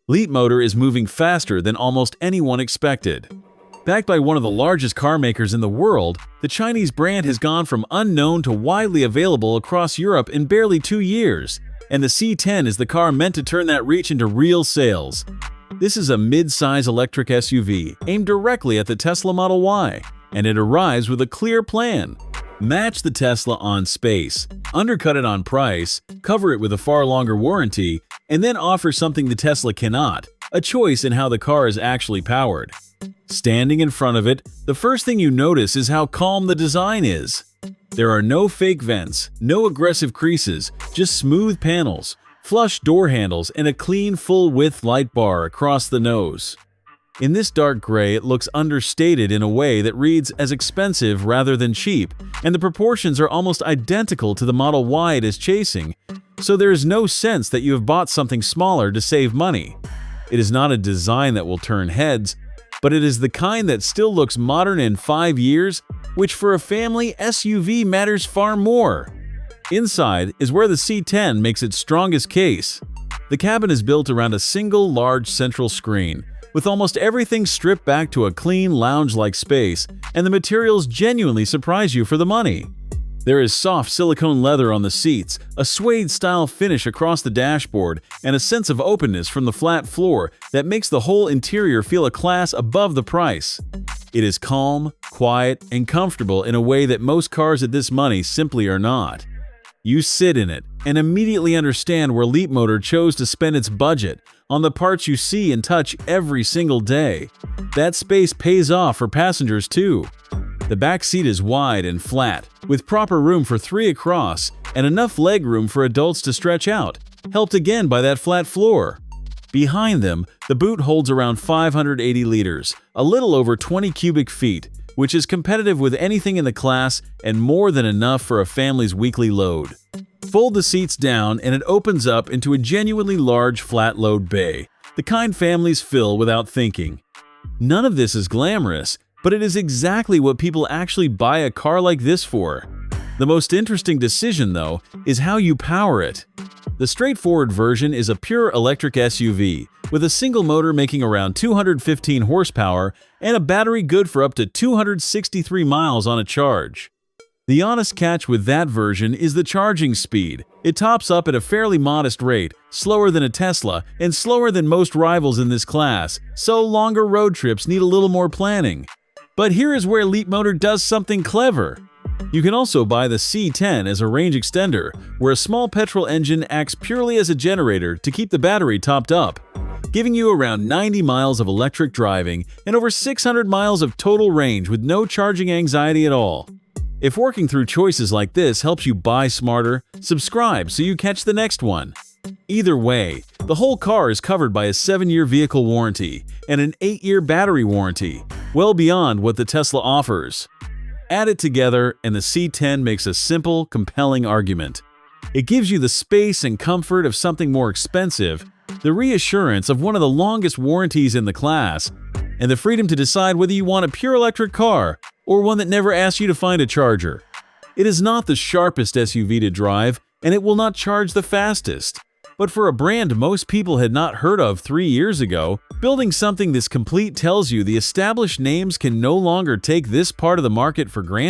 Leapmotor is moving faster than almost anyone expected. Backed by one of the largest car makers in the world, the Chinese brand has gone from unknown to widely available across Europe in barely 2 years, and the C10 is the car meant to turn that reach into real sales. This is a mid-size electric SUV aimed directly at the Tesla Model Y, and it arrives with a clear plan. Match the Tesla on space, undercut it on price, cover it with a far longer warranty, and then offer something the Tesla cannot, a choice in how the car is actually powered. Standing in front of it, the first thing you notice is how calm the design is. There are no fake vents, no aggressive creases, just smooth panels, flush door handles, and a clean full-width light bar across the nose. In this dark gray, it looks understated in a way that reads as expensive rather than cheap, and the proportions are almost identical to the Model Y it is chasing, so there is no sense that you have bought something smaller to save money. It is not a design that will turn heads, but it is the kind that still looks modern in 5 years, which for a family SUV matters far more. Inside is where the C10 makes its strongest case. The cabin is built around a single large central screen, with almost everything stripped back to a clean lounge-like space, and the materials genuinely surprise you for the money. There is soft silicone leather on the seats, a suede-style finish across the dashboard, and a sense of openness from the flat floor that makes the whole interior feel a class above the price. It is calm, quiet, and comfortable in a way that most cars at this money simply are not. You sit in it and immediately understand where Leapmotor chose to spend its budget, on the parts you see and touch every single day. That space pays off for passengers too. The back seat is wide and flat, with proper room for 3 across and enough legroom for adults to stretch out, helped again by that flat floor. Behind them, the boot holds around 580 liters, a little over 20 cubic feet, which is competitive with anything in the class and more than enough for a family's weekly load. Fold the seats down and it opens up into a genuinely large flat-load bay, the kind families fill without thinking. None of this is glamorous, but it is exactly what people actually buy a car like this for. The most interesting decision, though, is how you power it. The straightforward version is a pure electric SUV, with a single motor making around 215 horsepower and a battery good for up to 263 miles on a charge. The honest catch with that version is the charging speed. It tops up at a fairly modest rate, slower than a Tesla and slower than most rivals in this class, so longer road trips need a little more planning. But here is where Leapmotor does something clever. You can also buy the C10 as a range extender, where a small petrol engine acts purely as a generator to keep the battery topped up, giving you around 90 miles of electric driving and over 600 miles of total range with no charging anxiety at all. If working through choices like this helps you buy smarter, subscribe so you catch the next one. Either way, the whole car is covered by a 7-year vehicle warranty and an 8-year battery warranty, well beyond what the Tesla offers. Add it together and the C10 makes a simple, compelling argument. It gives you the space and comfort of something more expensive, the reassurance of one of the longest warranties in the class, and the freedom to decide whether you want a pure electric car or one that never asks you to find a charger. It is not the sharpest SUV to drive, and it will not charge the fastest. But for a brand most people had not heard of 3 years ago, building something this complete tells you the established names can no longer take this part of the market for granted.